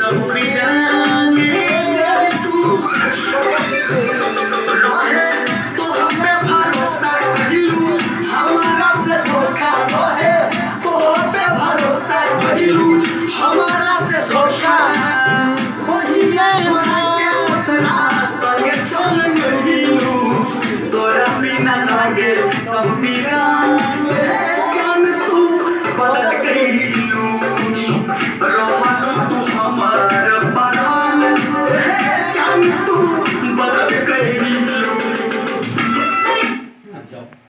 संविधान तो हमें भरोसा करिलू हमारा से धोखा रहे तो हमें भरोसा करिलू हमारा से धोखा वही संगे चल गइलू तोरा बिना लागे संविधान जान तू बदल गइलू